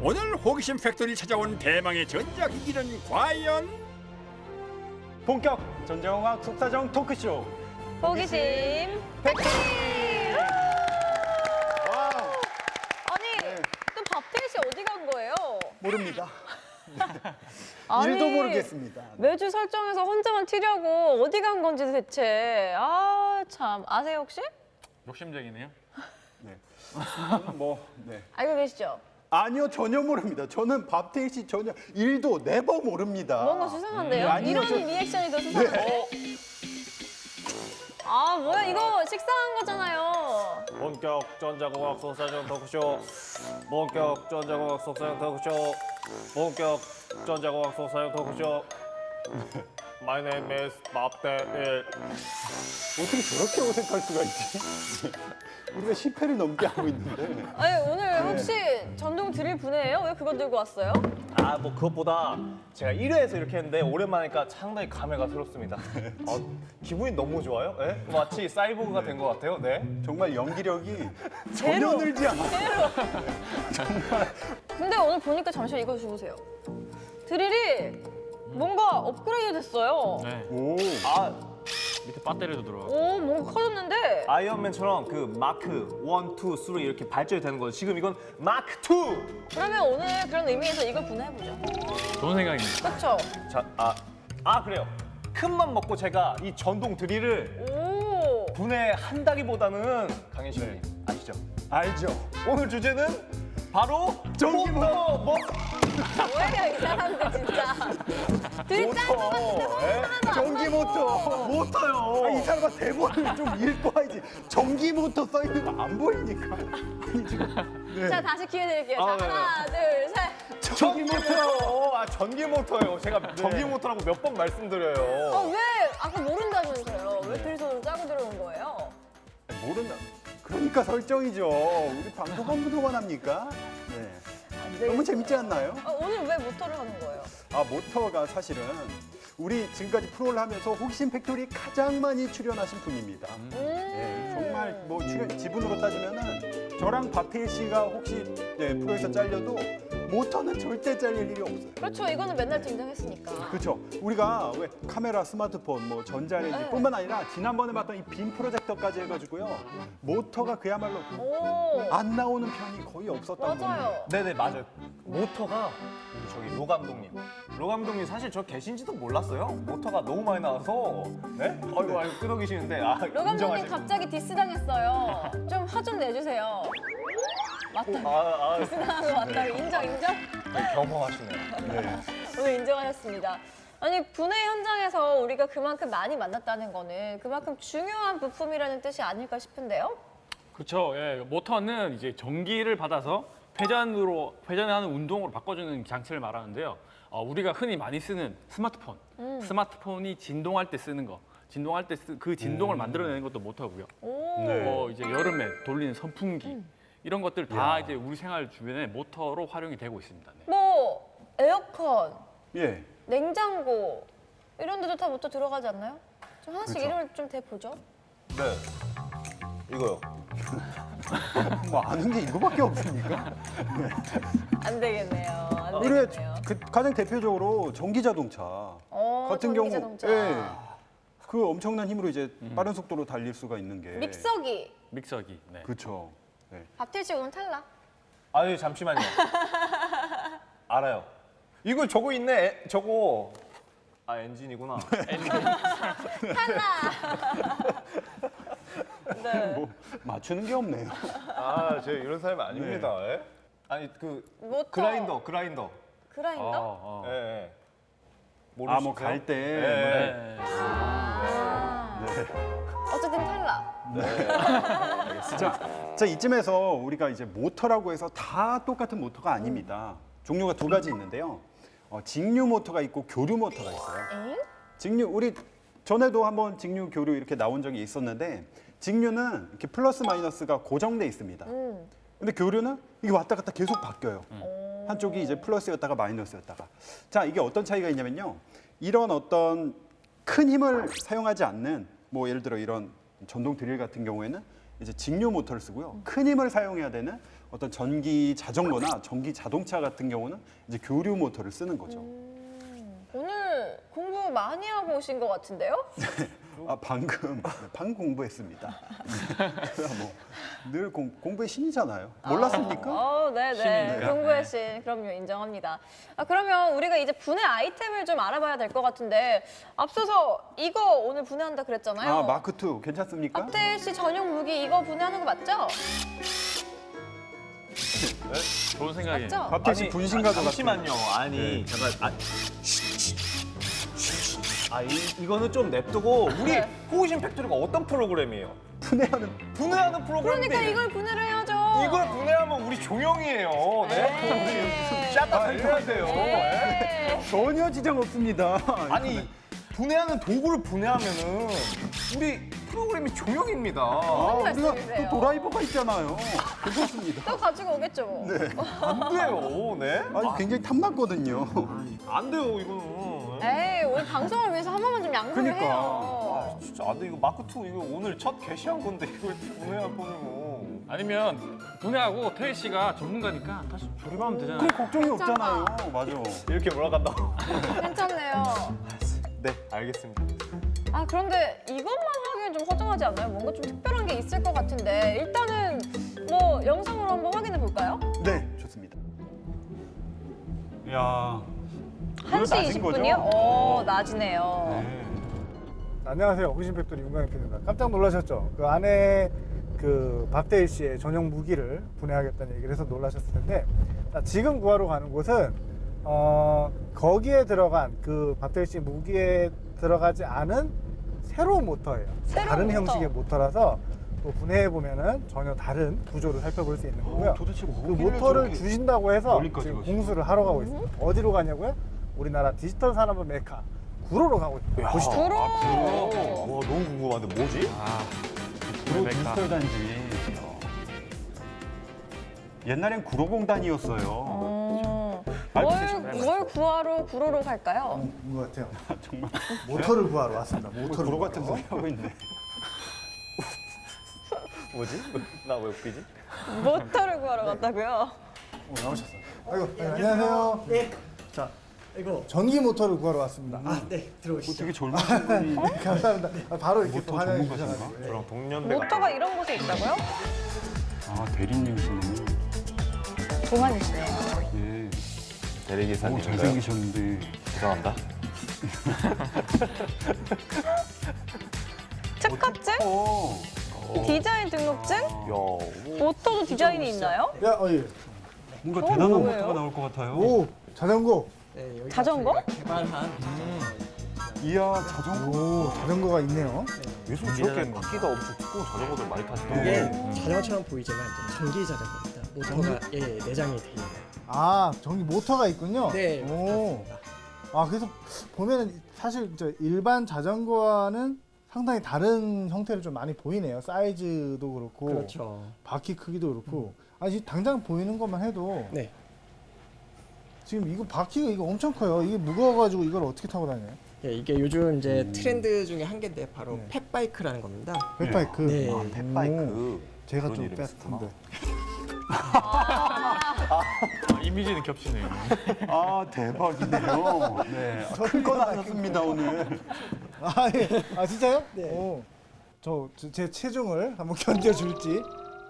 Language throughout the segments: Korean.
오늘 호기심 팩토리 찾아온 대망의 전자기기는 과연? 본격 전자공학 속사정 토크쇼 호기심 팩토리! 와우 아니, 또 박태희 씨 어디 간 거예요? 모릅니다. 아니, 일도 모르겠습니다. 매주 설정해서 혼자만 튀려고 어디 간 건지 대체. 아, 참. 아세요, 혹시? 욕심쟁이네요. 네. 네. 알고 계시죠? 아니요, 전혀 모릅니다. 저는 박태희 씨 전혀 일도 네버 모릅니다. 뭔가 수상한데요? 아니요, 이런 저- 리액션이 더 수상한데? 아, 뭐야, 이거 식상한 거잖아요. 본격 전자공학 속사정 토크쇼. 본격 전자공학 속사정 토크쇼. 본격 전자공학 속사정 토크쇼. My name is 박대일. 어떻게 저렇게 어색할 수가 있지? 우리가 10회를 넘게 하고 있는데. 아니, 오늘 혹시 전동 드릴 분해예요? 왜 그거 들고 왔어요? 아, 뭐 그것보다 제가 1회에서 이렇게 했는데 오랜만이니까 상당히 감회가 새롭습니다. 기분이 너무 좋아요. 네? 마치 사이보그가 된 것 같아요. 네. 정말 연기력이 제로. 전혀 늘지 않아. 근데 오늘 보니까 잠시만 이거 주무세요. 드릴이 뭔가 업그레이드 됐어요. 네. 오. 아, 밑에 배터리도 들어가고. 오, 뭔가 커졌는데. 아이언맨처럼 그 마크 1, 2, 3 이렇게 발전이 되는 거죠. 지금 이건 마크 2. 그러면 오늘 그런 의미에서 이걸 분해해보죠. 좋은 생각입니다. 그렇죠? 자, 그래요. 큰 맘 먹고 제가 이 전동 드릴을 오. 분해한다기보다는 강현 씨님 아시죠? 알죠. 오늘 주제는 바로 전기 모터. 뭐예요, 이 사람들 진짜. 드릴 짠것 같은데 하나도 안 전기 모터. 모터요. 아, 이 사람아 대본을 좀 읽고 와야지. 전기 모터 써 있는 거 안 보이니까. 아니 지금. 네. 자, 다시 기회 드릴게요. 아, 자, 네. 하나, 둘, 셋. 전기 모터요. 아, 전기 모터요. 제가 전기 모터라고 몇 번 말씀드려요. 왜 아까 모른다면서요? 왜 둘이 손을 짜고 들어온 거예요? 모른다. 그러니까 설정이죠. 우리 방송 한 분만 합니까? 네. 너무 재밌지 않나요? 오늘 왜 모터를 하는 거예요? 아, 모터가 사실은 우리 지금까지 프로를 하면서 호기심 팩토리 가장 많이 출연하신 분입니다. 네, 정말 뭐 출연 지분으로 따지면은 저랑 박태일 씨가 혹시 프로에서 잘려도 모터는 절대 잘릴 일이 없어요. 그렇죠. 이거는 맨날 등장했으니까. 그렇죠. 우리가 왜 카메라, 스마트폰, 뭐 전자레인지뿐만 아니라 지난번에 봤던 이 빔 프로젝터까지 해가지고요. 모터가 그야말로 오. 안 나오는 편이 거의 없었던 거예요. 맞아요. 네네, 맞아요. 모터가 우리 저기 로 감독님. 로 감독님 사실 저 계신지도 몰랐어요. 모터가 너무 많이 나와서. 네? 아이고, 끄덕이시는데. 아, 로 감독님 인정하시네. 갑자기 디스 당했어요. 좀 화 좀 내주세요. 맞다. 디스 당한 거 맞다. 인정. 경험하시네요. 네. 오늘 인정하셨습니다. 아니, 분해 현장에서 우리가 그만큼 많이 만났다는 거는 그만큼 중요한 부품이라는 뜻이 아닐까 싶은데요? 그렇죠. 예, 모터는 이제 전기를 받아서 회전하는 운동으로 바꿔주는 장치를 말하는데요. 우리가 흔히 많이 쓰는 스마트폰, 스마트폰이 진동할 때 쓰는 거, 진동할 때 그 진동을 만들어내는 것도 모터고요. 오. 네. 뭐 이제 여름에 돌리는 선풍기 이런 것들 다 이제 우리 생활 주변에 모터로 활용이 되고 있습니다. 네. 뭐 에어컨, 예. 냉장고 이런 데도 다 모터 들어가지 않나요? 좀 하나씩 그렇죠. 이름을 좀 대보죠. 네. 이거요. 뭐 아는 게 이거밖에 없습니까? 안 되겠네요. 안 우리가 되겠네요. 가장 대표적으로 전기 자동차 같은 경우, 전기 자동차. 예, 그 엄청난 힘으로 이제 빠른 속도로 달릴 수가 있는 게 믹서기. 믹서기. 네. 그렇죠. 네. 박태일 씨 오늘 탈락. 아유, 잠시만요. 알아요. 이거 저거 있네. 저거. 아, 엔진이구나. 네. 뭐 맞추는 게 없네요. 아, 제가 이런 사람이 아닙니다. 예? 아니, 그 모터. 그라인더. 그라인더? 예, 예. 아, 뭐 갈 때. 예. 네. 어쨌든 탈락. 자, 이쯤에서 우리가 이제 모터라고 해서 다 똑같은 모터가 아닙니다. 종류가 두 가지 있는데요. 직류 모터가 있고 교류 모터가 있어요. 에? 직류, 우리 전에도 한번 직류, 교류 이렇게 나온 적이 있었는데 직류는 이렇게 플러스 마이너스가 고정돼 있습니다. 근데 교류는 이게 왔다 갔다 계속 바뀌어요. 한쪽이 이제 플러스였다가 마이너스였다가. 자, 이게 어떤 차이가 있냐면요. 이런 어떤 큰 힘을 사용하지 않는 뭐 예를 들어 이런 전동 드릴 같은 경우에는 이제 직류 모터를 쓰고요. 큰 힘을 사용해야 되는 어떤 전기 자전거나 전기 자동차 같은 경우는 이제 교류 모터를 쓰는 거죠. 오늘 공부 많이 하고 오신 것 같은데요? 아, 방금 공부했습니다. 늘 공부의 신이잖아요. 몰랐습니까? 네네. 신이니까. 공부의 신, 그럼요, 인정합니다. 그러면 우리가 이제 분해 아이템을 좀 알아봐야 될 것 같은데 앞서서 이거 오늘 분해한다 그랬잖아요. 아, 마크 2 괜찮습니까? 박대일 씨 전용 무기 이거 분해하는 거 맞죠? 좋은 생각이에요. 맞죠? 박태 씨 분신가도 같은. 잠시만요. 아니, 잠깐. 이거는 좀 냅두고 우리 네. 호우신 팩토리가 어떤 프로그램이에요? 분해하는 분해하는 프로그램인데 그러니까 이걸 분해를 해야죠. 이걸 분해하면 우리 종영이에요. 네. 샷다 살펴야 돼요. 네. 전혀 지장 없습니다. 아니 분해하는 도구를 분해하면은 우리 프로그램이 종영입니다. 우리가 말씀이세요? 또 드라이버가 있잖아요. 괜찮습니다. 또 가지고 오겠죠. 뭐. 안 돼요. 네? 아니 굉장히 탐났거든요. 안 돼요 이거는. 에이, 우리 방송을 위해서 한 번만 좀 양보를 그러니까. 해요. 진짜 안 돼. 이거 마크 2 이거 오늘 첫 게시한 건데 이걸 분해할 거면 아니면 분해하고 태일 씨가 전문가니까 다시 조립하면 되잖아요. 그럼 걱정이 없잖아요. 맞아. 이렇게 몰아간다고. 괜찮네요. 네, 알겠습니다. 그런데 이것만 하기엔 좀 허전하지 않나요? 뭔가 좀 특별한 게 있을 것 같은데 일단은 뭐 영상으로 한번 확인해 볼까요? 네, 좋습니다. 야, 1시 낮은 거죠? 20분이요? 낮이네요. 네. 안녕하세요. 호신팩토리 윤광현입니다. 깜짝 놀라셨죠? 그 안에 그 박대일 씨의 전용 무기를 분해하겠다는 얘기를 해서 놀라셨을 텐데, 자, 지금 구하러 가는 곳은 거기에 들어간 그 박대일 씨 무기에 들어가지 않은 새로운 모터예요. 새로운 다른 모터. 형식의 모터라서 또 분해해 보면은 전혀 다른 구조를 살펴볼 수 있는 거고요. 도대체 그 무기를 모터를 저렇게 주신다고 해서 멀리까지 지금 가시죠? 공수를 하러 가고 있습니다. 어디로 가냐고요? 우리나라 디지털 산업의 메카 구로로 가고 있습니다. 보시죠. 구로. 와, 너무 궁금한데 뭐지? 구로 디지털 단지. 옛날엔 구로공단이었어요. 뭘 구하러 구로로 갈까요? 것 같아요. 정말 모터를 구하러 왔습니다. 모터를 구로 구하러. 같은 소리 하고 있네. 뭐지? 나 왜 웃기지? 모터를 구하러 갔다고요? 나오셨어요. 아이고, 안녕하세요. 네. 자, 이거 전기 모터를 구하러 왔습니다. 네 들어오시죠. 되게 젊으신 분이 감사합니다. 바로 이렇게 또 모터 환영해 전문가신가? 주셔가지고. 저랑 동년배 모터가 이런 곳에 있다고요? 아, 대리님이시네. 동안이시네요. 예. 대리기사님 잘생기셨는데. 죄송합니다. 특허증? 디자인 등록증? 야, 모터도 디자인이 있나요? 야, 예. 뭔가 대단한 뭐예요? 모터가 나올 것 같아요. 오, 자전거. 네, 여기가 자전거? 저희가 개발한 이야, 자전거. 오, 자전거가 있네요. 요즘 저렇게 바퀴가 엄청 두꺼운 자전거들 많이 타시더라고요. 이게 자전거처럼 보이지만 이제 전기 자전거입니다. 모터가 내장이 돼 있는. 아, 전기 모터가 있군요. 네, 오. 아, 그래서 보면은 사실 저 일반 자전거와는 상당히 다른 형태를 좀 많이 보이네요. 사이즈도 그렇고, 그렇죠. 바퀴 크기도 그렇고. 아, 지금 당장 보이는 것만 해도 네. 지금 이거 바퀴가 이거 엄청 커요. 이게 무거워가지고 이걸 어떻게 타고 다녀요? 예, 이게 요즘 이제 트렌드 중에 한 개인데 바로 네. 펫바이크라는 겁니다. 펫바이크. 네. 오, 펫바이크. 제가 그런 좀 이름이 뺐던데. 이미지는 겹치네요. 아, 대박이네요. 네. 큰건 하셨습니다, 오늘. 아, 예. 아, 진짜요? 네. 오. 제 체중을 한번 견뎌줄지.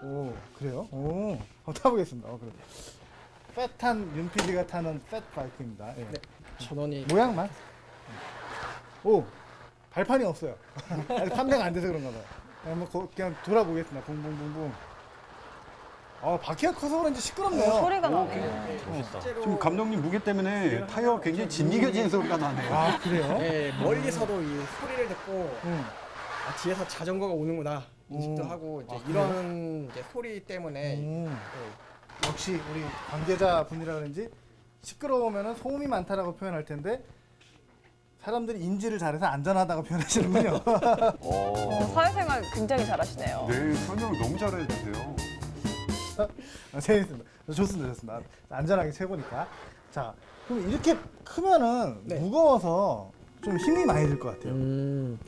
오, 그래요? 오. 한번 타보겠습니다. 그래. 펫한 윤 PD가 타는 펫바이크입니다. 예. 네. 전원이 모양만. 오, 발판이 없어요. 아직 판매가 안 돼서 그런가 봐요. 한번 그냥 돌아보겠습니다. 붕붕붕붕. 바퀴가 커서 그런지 시끄럽네요. 소리가 나네. 실제로 지금 감독님 무게 때문에 타이어 굉장히 진이겨지는 소리가 나네요. 아, 그래요? 네, 멀리서도 이 소리를 듣고 응. 뒤에서 자전거가 오는구나 인식도 하고 이제 이런 이제 소리 때문에 네, 역시 우리 관계자 분이라 그런지 시끄러우면 소음이 많다라고 표현할 텐데 사람들이 인지를 잘해서 안전하다고 표현하시는군요. 사회생활 굉장히 잘하시네요. 네, 설명을 너무 잘해주세요. 재밌습니다. 좋습니다. 안전하게 최고니까. 자, 그럼 이렇게 크면은 네. 무거워서 좀 힘이 많이 들 것 같아요.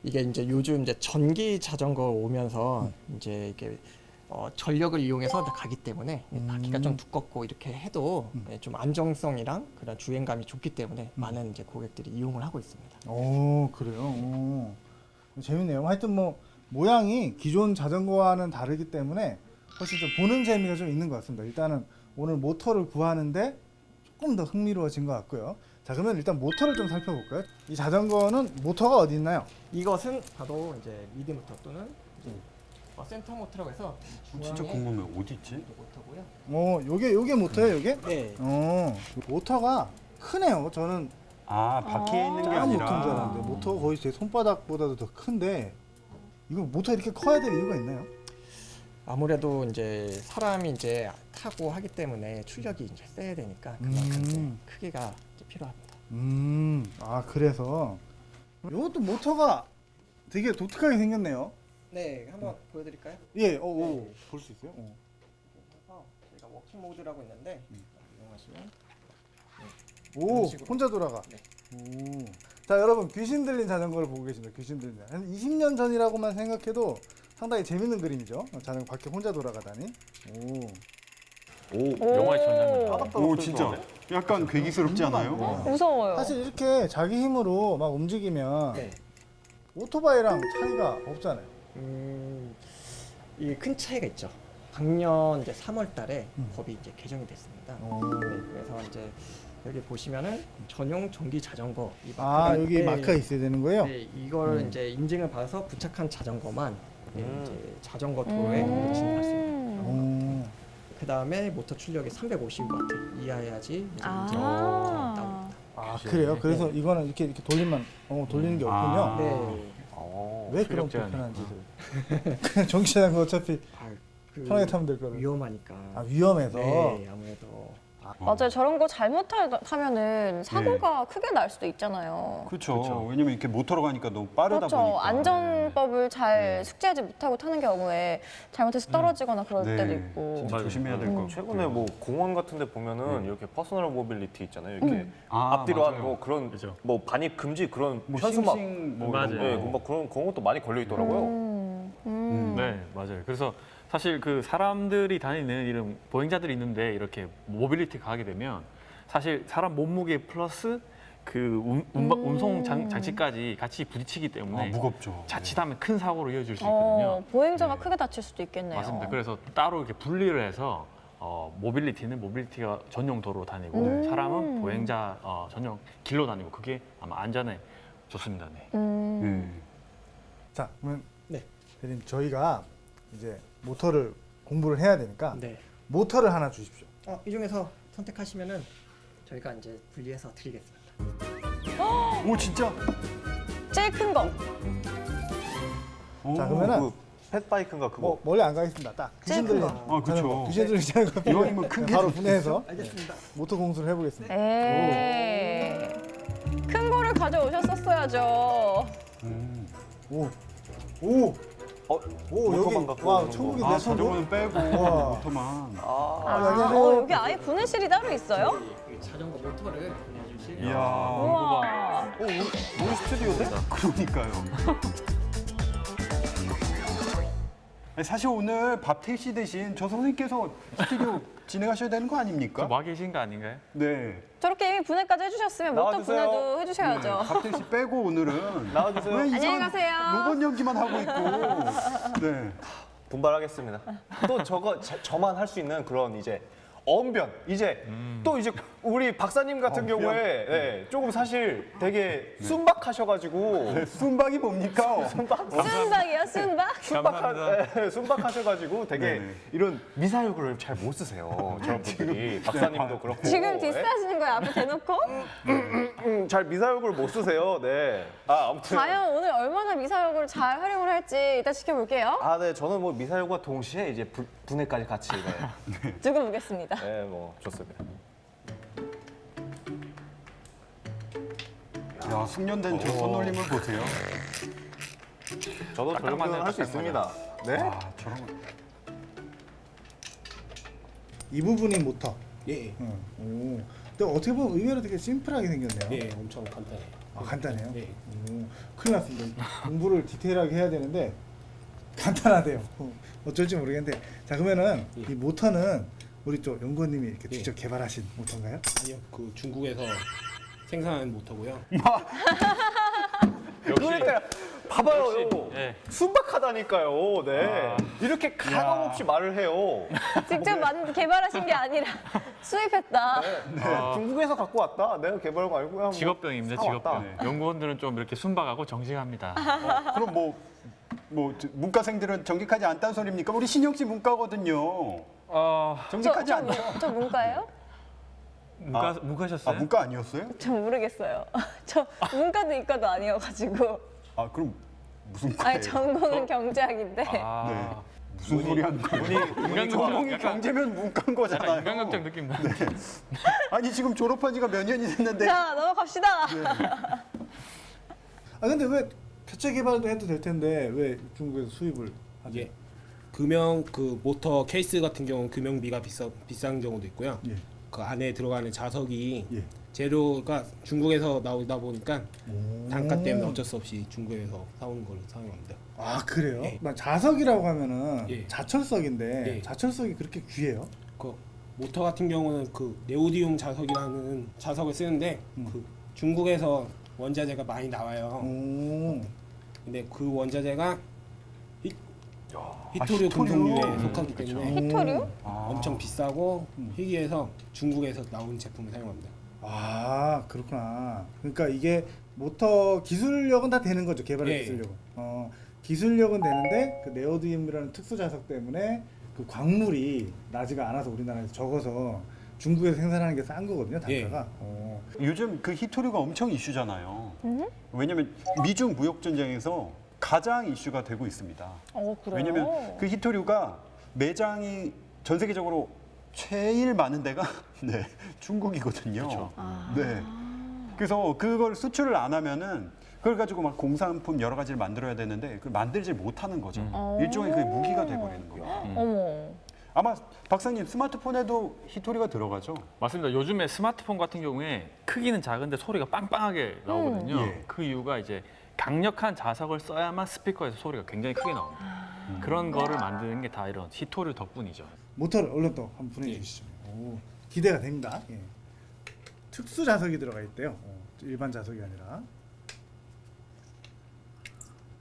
이게 이제 요즘 이제 전기 자전거 오면서 이제 이게 전력을 이용해서 가기 때문에 바퀴가 좀 두껍고 이렇게 해도 좀 안정성이랑 그런 주행감이 좋기 때문에 많은 이제 고객들이 이용을 하고 있습니다. 오, 그래요. 오. 재밌네요. 하여튼 뭐 모양이 기존 자전거와는 다르기 때문에 훨씬 좀 보는 재미가 좀 있는 것 같습니다. 일단은 오늘 모터를 구하는데 조금 더 흥미로워진 것 같고요. 자, 그러면 일단 모터를 좀 살펴볼까요? 이 자전거는 모터가 어디 있나요? 이것은 바로 이제 미드 모터 또는 이제 센터 모터라고 해서 진짜 중앙에 궁금해. 어디 있지? 모터고요. 요게 모터예요, 요게? 네. 모터가 크네요. 저는 아, 바퀴에 있는 게 작은 아니라. 모터인 줄 알았는데 모터가 거의 제 손바닥보다도 더 큰데 이거 모터 이렇게 커야 될 이유가 있나요? 아무래도 이제 사람이 이제 타고 하기 때문에 출력이 이제 세야 되니까 그만큼 이제 크기가 이제 필요합니다. 아, 그래서 이것도 모터가 되게 독특하게 생겼네요. 네, 한번 보여드릴까요? 예, 볼 수 있어요? 그래서 저희가 워킹 모드라고 있는데 이용하시면 오, 식으로. 혼자 돌아가. 네. 오. 자, 여러분 귀신 들린 자전거를 보고 계십니다. 귀신 들린 자전거. 한 20년 전이라고만 생각해도 상당히 재밌는 그림이죠. 자전거 바퀴 혼자 돌아가다니. 오. 영화의 전장면. 오, 진짜. 약간 괴기스럽지 않아요? 무서워요. 사실 이렇게 자기 힘으로 막 움직이면 네. 오토바이랑 차이가 없잖아요. 이 큰 차이가 있죠. 작년 이제 3월달에 법이 이제 개정이 됐습니다. 오. 네, 그래서 이제 여기 보시면은 전용 전기 자전거 이 아, 마크가- 여기 네, 마크가 있어야 되는 거예요? 네, 이걸 이제 인증을 받아서 부착한 자전거만 이제 자전거 도로에 이제 진입할 수 있는. 오. 그 다음에 모터 출력이 350W 이하여야지 이제 아. 인증이 나옵니다. 아, 그래요? 그래서 이거는 이렇게 돌리면 돌리는 게 없군요. 네. 왜 그런 출력 제한이. 불편한지를. 그냥 전기 자전거 어차피 아, 그 편하게 타면 될 거를. 위험하니까. 아, 위험해서. 네, 아무래도. 맞아요. 저런 거 잘못하면은 사고가 크게 날 수도 있잖아요. 그렇죠. 왜냐면 이렇게 모터로 가니까 너무 빠르다 그렇죠. 보니까. 안전법을 잘 숙지하지 못하고 타는 경우에 잘못해서 떨어지거나 그럴 네. 때도 있고. 진짜 조심해야 될 것 같아요. 최근에 뭐 공원 같은 데 보면은 이렇게 퍼스널 모빌리티 있잖아요. 이렇게 아, 앞뒤로 맞아요. 하는 거 그런 그죠. 뭐 반입 금지 그런 뭐 현수막 싱싱 뭐 맞아요. 이런 네, 거. 뭐 그런 것도 많이 걸려 있더라고요. 네, 맞아요. 그래서 사실 그 사람들이 다니는 이런 보행자들이 있는데 이렇게 모빌리티가 하게 되면 사실 사람 몸무게 플러스 그 운송 장치까지 같이 부딪히기 아, 때문에 무겁죠. 자칫하면 큰 사고로 이어질 수 있거든요. 보행자가 크게 다칠 수도 있겠네요. 맞습니다. 그래서 따로 이렇게 분리를 해서 모빌리티는 모빌리티가 전용 도로로 다니고 사람은 보행자 전용 길로 다니고 그게 아마 안전에 좋습니다. 네. 자, 그러면 네. 대리님 저희가 이제 모터를 공부를 해야 되니까 네. 모터를 하나 주십시오. 이 중에서 선택하시면은 저희가 이제 분리해서 드리겠습니다. 오, 진짜? 제일 큰 거. 자, 그러면은 그 펫바이크인가 그거. 멀리 안 가겠습니다. 딱 귀신 들린 아, 그쵸. 귀신 들린 자전거 이왕이면 큰 게 바로 좀 분해해서 알겠습니다. 모터 공수를 해보겠습니다. 에이. 큰 거를 가져오셨었어야죠. 오, 오, 오, 여기 모터만 갖고 와 오는 거. 천국인데 아, 천국. 자전거는 빼고 우와. 모터만. 여기 아예 분해실이 따로 있어요? 그 자전거 모터를 분해주실 이야. 우와. 우리 스튜디오인데? 그러니까요. 아니, 사실 오늘 밥태 씨 대신 저 선생님께서 스튜디오 진행하셔야 되는 거 아닙니까? 와 계신 거 아닌가요? 네. 저렇게 이미 분해까지 해주셨으면 모터 나와주세요. 분해도 해주셔야죠. 밥태 씨 빼고 오늘은 나와주세요. 왜 안녕히 이상한 가세요. 로봇 연기만 하고 있고. 네. 분발하겠습니다. 또 저만 할 수 있는 그런 이제 언변 이제 또 이제 우리 박사님 같은 경우에 네, 조금 사실 되게 순박하셔가지고 네, 순박이 뭡니까? 순박이요, 순박? 순박하셔가지고 되게 네네. 이런 미사여구를 잘 못 쓰세요. 저런 분들이 박사님도 그렇고 지금 디스하시는 거예요, 앞에 대놓고? 잘 미사여구를 못 쓰세요. 네. 아무튼 과연 오늘 얼마나 미사여구를 잘 활용을 할지 이따 지켜볼게요. 네, 저는 뭐 미사여구와 동시에 이제 분해까지 같이 두고 보겠습니다. 네, 뭐 좋습니다. 야, 숙련된 저 손놀림을 보세요. 저도 딱딱 맞네요, 저렇게 할 수 딱딱 있습니다. 네. 아, 저런 거. 이 부분이 모터. 예. 오. 근데 어떻게 보면 의외로 되게 심플하게 생겼네요. 예, 엄청 간단해요. 아, 간단해요? 네. 오, 큰일 났습니다. 공부를 디테일하게 해야 되는데 간단하대요. 어쩔지 모르겠는데. 자, 그러면은 이 모터는 우리 또 연구원님이 이렇게 네. 직접 개발하신 모터인가요? 아니요, 그 중국에서 생산한 모터고요. 그러니까 봐봐요. 네. 순박하다니까요. 네. 이렇게 가감 없이 말을 해요. 직접 개발하신 게 아니라 수입했다. 중국에서 갖고 왔다. 내가 개발한 거 아니고 그냥 뭐 직업병입니다, 사왔다. 직업병. 연구원들은 좀 이렇게 순박하고 정직합니다. 그럼 뭐 문과생들은 정직하지 않다는 소리입니까? 우리 신영 씨 문과거든요. 정직하지 않죠? 저 문과예요? 문과셨어요? 문과 아니었어요? 저 모르겠어요. 저 문과도 이과도 아니어가지고. 그럼 무슨 과예요? 아니 전공은 경제학인데. 네. 무슨 소리 하는 거예요? 전공이 약간 경제면 문과인 거잖아요. 인간극장 느낌 나. 아니 지금 졸업한 지가 몇 년이 됐는데. 자 넘어갑시다. 근데 왜 자체 개발도 해도 될 텐데 왜 중국에서 수입을 하죠? 이게 금형 그 모터 케이스 같은 경우는 금형비가 비싼 경우도 있고요. 예. 그 안에 들어가는 자석이 예. 재료가 중국에서 나오다 보니까 오. 단가 때문에 어쩔 수 없이 중국에서 사오는 걸 사용합니다. 아, 그래요? 예. 자석이라고 하면은 예. 자철석인데 예. 자철석이 그렇게 귀해요? 그 모터 같은 경우는 그 네오디움 자석이라는 자석을 쓰는데 그 중국에서 원자재가 많이 나와요. 오. 근데 그 원자재가 히토류. 히토류 금속류에 속하기 때문에 히토류? 엄청 비싸고 희귀해서 중국에서 나온 제품을 사용합니다. 아, 그렇구나. 그러니까 이게 모터 기술력은 다 되는 거죠, 개발의 예. 기술력은. 기술력은 되는데 그 네오디움이라는 특수 자석 때문에 그 광물이 나지가 않아서 우리나라에서 적어서 중국에서 생산하는 게 싼 거거든요, 단가가. 요즘 그 히토류가 엄청 이슈잖아요. 왜냐면 미중 무역 전쟁에서 가장 이슈가 되고 있습니다. 그래요? 왜냐면 그 히토류가 매장이 전 세계적으로 제일 많은 데가 네, 중국이거든요. 네. 그래서 그걸 수출을 안 하면은 그걸 가지고 막 공산품 여러 가지를 만들어야 되는데 그걸 만들지 못하는 거죠. 일종의 그게 무기가 돼버리는 거예요. 어머. 아마 박사님 스마트폰에도 히토리가 들어가죠? 맞습니다. 요즘에 스마트폰 같은 경우에 크기는 작은데 소리가 빵빵하게 나오거든요. 예. 그 이유가 이제 강력한 자석을 써야만 스피커에서 소리가 굉장히 크게 나옵니다. 그런 거를 만드는 게 다 이런 히토류 덕분이죠. 모터를 얼른 또 한번 보내주시죠. 오, 기대가 됩니다. 예. 특수 자석이 들어가 있대요. 일반 자석이 아니라.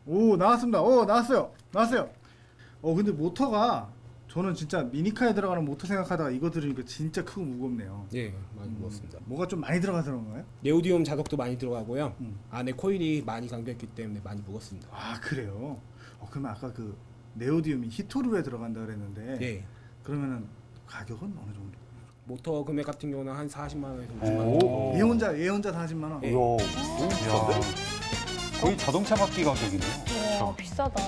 오, 나왔습니다. 나왔어요. 근데 모터가 저는 진짜 미니카에 들어가는 모터 생각하다가 이거 들으니까 진짜 크고 무겁네요. 예, 많이 먹었습니다. 뭐가 좀 많이 들어가서 그런 거예요? 네오디움 자석도 많이 들어가고요. 안에 코일이 많이 감겼기 때문에 많이 무겁습니다. 아, 그래요? 그러면 아까 그 네오디움이 히토류에 들어간다 그랬는데 예. 그러면은 가격은 어느 정도? 모터 금액 같은 경우는 한 40만 원에서 50만 원 정도. 예혼자 40만 원. 예. 거의 자동차 바퀴 가격이네요. 와 비싸다.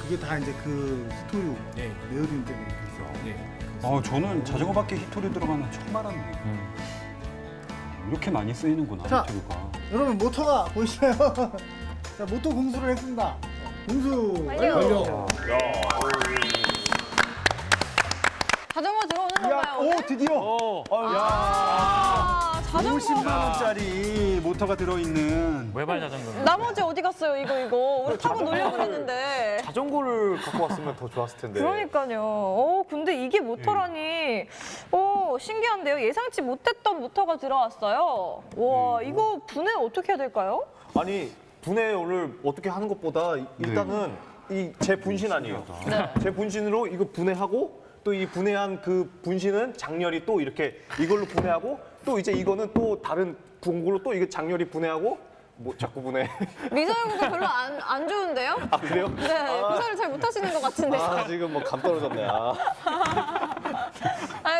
그게 다 이제 그 히토류 네. 네오디움 때문에 그렇죠. 네. 저는 자전거 바퀴 히토리 들어가는 거 처음 알았네요. 이렇게 많이 쓰이는구나, 자. 히토리가. 여러분 모터가 보이시나요? 자, 모터 공수를 했습니다. 공수 완료. 자전거 들어오는 건가요? 오늘? 드디어 자전거. 50만 원짜리 모터가 들어있는. 외발 자전거. 나머지 어디 갔어요 이거? 우리 타고 놀려고 했는데. 자전거를 갖고 왔으면 더 좋았을 텐데. 그러니까요. 근데 이게 모터라니. 신기한데요. 예상치 못했던 모터가 들어왔어요. 와, 이거 분해 어떻게 해야 될까요? 아니 분해를 어떻게 하는 것보다 일단은 이 제 분신 아니에요. 제 분신으로 이거 분해하고 또 이 분해한 그 분신은 장렬히 또 이렇게 이걸로 분해하고 또 이제 이거는 또 다른 공구로 또 이게 장렬히 분해하고 뭐 자꾸 분해. 미사여구가 별로 안 좋은데요? 아 그래요? 네, 구사를 잘 못하시는 것 같은데. 지금 뭐 감 떨어졌네.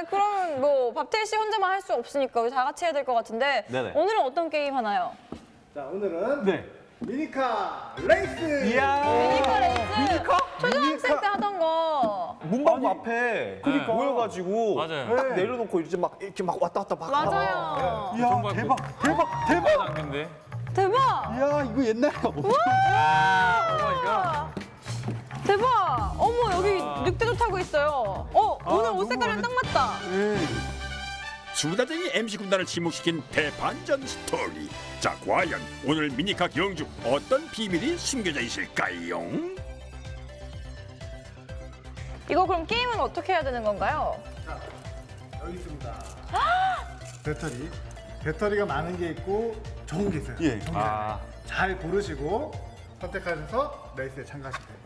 그러면 뭐 박태일 씨 혼자만 할 수 없으니까 우리 다 같이 해야 될 것 같은데 네네. 오늘은 어떤 게임 하나요? 자, 오늘은 미니카 레이스. 미니카 레이스. 초등학생 때 하던 거. 문방구 앞에 모여가지고 맞아요. 딱 내려놓고 이제 막 이렇게 막 왔다 갔다 막. 맞아요. 이야, 대박. 장비인데. 대박. 이야, 이거 옛날 거. 대박. 어머 여기 늑대도 타고 있어요. 오늘 옷 색깔이랑 딱 맞다. 수다쟁이 MC 군단을 지목시킨 대반전 스토리. 자, 과연 오늘 미니카 경주 어떤 비밀이 숨겨져 있을까요? 이거 그럼 게임은 어떻게 해야 되는 건가요? 여기 있습니다. 배터리가 많은 게 있고 좋은 게 있어요. 예. 잘 고르시고 선택하셔서 레이스에 참가하시면 돼요.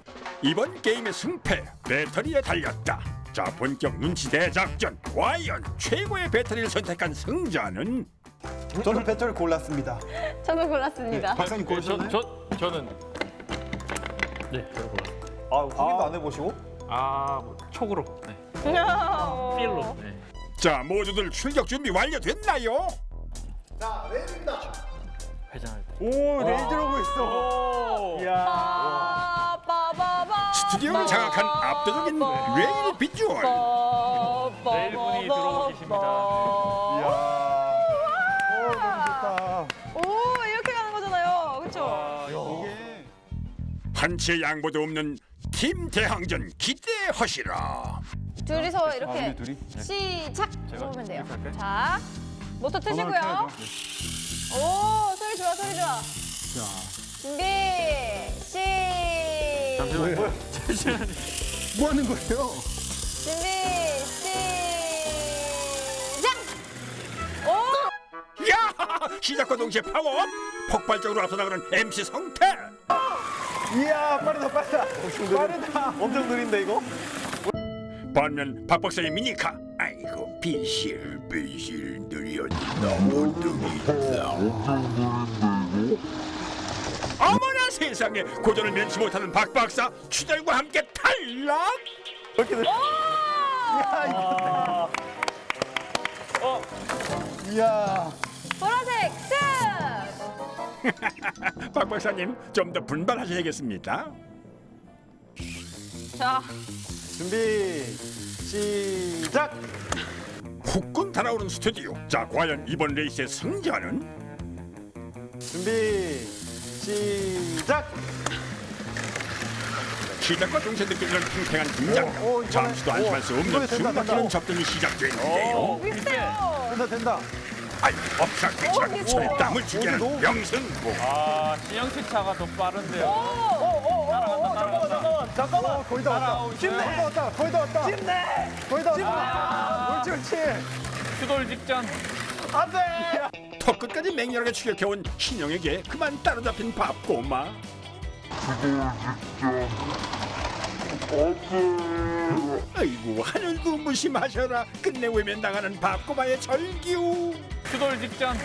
이번 게임의 승패 배터리에 달렸다. 자, 본격 눈치 대작전. 과연 최고의 배터리를 선택한 승자는? 저는 배터리 골랐습니다. 저도 골랐습니다. 박사님 고르셨나요? 저는 네, 저도 골랐어요. 확인도 안 해보시고? 뭐 촉으로. 네. 필로. 네. 자, 모두들 출격 준비 완료됐나요? 자, 레이스입니다. 회전할 때. 오, 레일 들어오고 있어. 이야. 스튜디오를 장악한 압도적인 레일 비주얼. 내일분이 들어오고 계십니다. 이야. 오, 너무 좋다. 오, 이렇게 가는 거잖아요. 그렇죠? 이게 한치의 양보도 없는 팀 대항전 기대하시라. 둘이서 이렇게 우리 둘이? 시작 해보면 돼요. 이렇게 할까요? 자, 모터 트시고요. 켜야죠. 오, 소리 좋아, 소리 좋아. 준비, 뭐 하는 거예요? 준비, 시작! 오! 야! 시작과 동시에 파워! 폭발적으로 앞서 나가는 MC 성태! 이야, 빠르다. 빠르다. 엄청 느린데 이거? 반면 박 박사의 미니카. 아이고 비실비실 느렸다 엉덩이다. 어머나 세상에, 고전을 면치 못하는 박 박사 추절과 함께 탈락. 이야. 보라색 승! 박 박사님 좀 더 분발하셔야겠습니다. 자, 준비. 시작. 후끈 달아오른 스튜디오. 자, 과연 이번 레이스의 승자는? 준비. 시작. 시작과 동시에 느껴지는 팽팽한 긴장감. 오, 이번에- 잠시도 안심할 수 오, 없는 이번에 된다, 숨막히는 된다. 접전이 시작되는데요. 비슷해요. 된다. 아이, 엎사기처럼 손에 땀을 쥐게 하는 명승부. 신영치 차가 더 빠른데요. 잠깐만. 거의 다 왔다. 거의 다 왔다. 거의 다 왔다. 옳지. 추돌 직전. 턱 끝까지 맹렬하게 추격해온 신영에게 그만 따라잡힌 밥꼬마. 아이고, 하늘도 무심하셔라. 끝내 외면당하는 밥꼬마의 절규. 추돌 직전.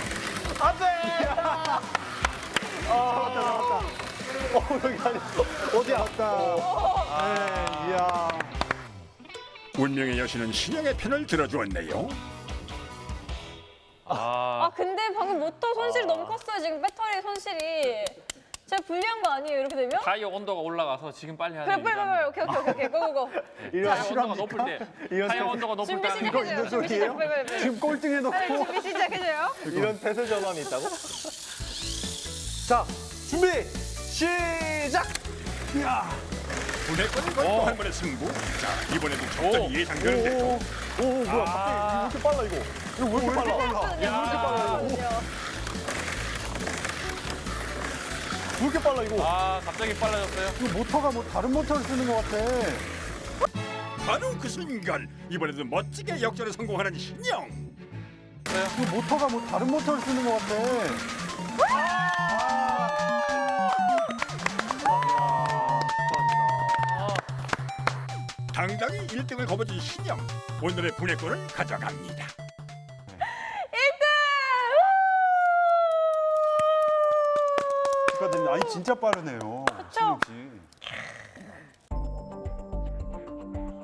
어디야? 왔다. 이야. 운명의 여신은 신영의 편을 들어주었네요. 아, 근데 방금 모터 손실이 너무 컸어요. 지금 배터리 손실이. 제가 불리한 거 아니에요, 이렇게 되면? 타이어 온도가 올라가서 지금 빨리 하는 그래, 빨리. 오케이. 고고고. 타이어 온도가 높을 때. 타이어 온도가 높을 준비 때 하는 거. 시작해줘요. 준비 시작. 빨리. 지금 꼴등해놓고. 빨리 준비 시작해줘요. 이런 태세 전환이 있다고? 자, 준비. 시작. 분해권을 걸고 한 번의 승부. 자, 이번에도 접전이 예상되는데요. 뭐야? 갑자기 이렇게 빨라 이거. 이거 왜 이렇게 빨라? 왜 이렇게 빨라 이거? 갑자기 빨라졌어요. 이거 모터가 뭐 다른 모터를 쓰는 것 같아. 바로 그 순간, 이번에도 멋지게 역전에 성공하는 신영. 이거 모터가 뭐 다른 모터를 쓰는 것 같아. 당당히 1등을 거머쥔 신영. 오늘의 분해권을 가져갑니다. 축하드립니다. 아니 진짜 빠르네요. 신영 씨.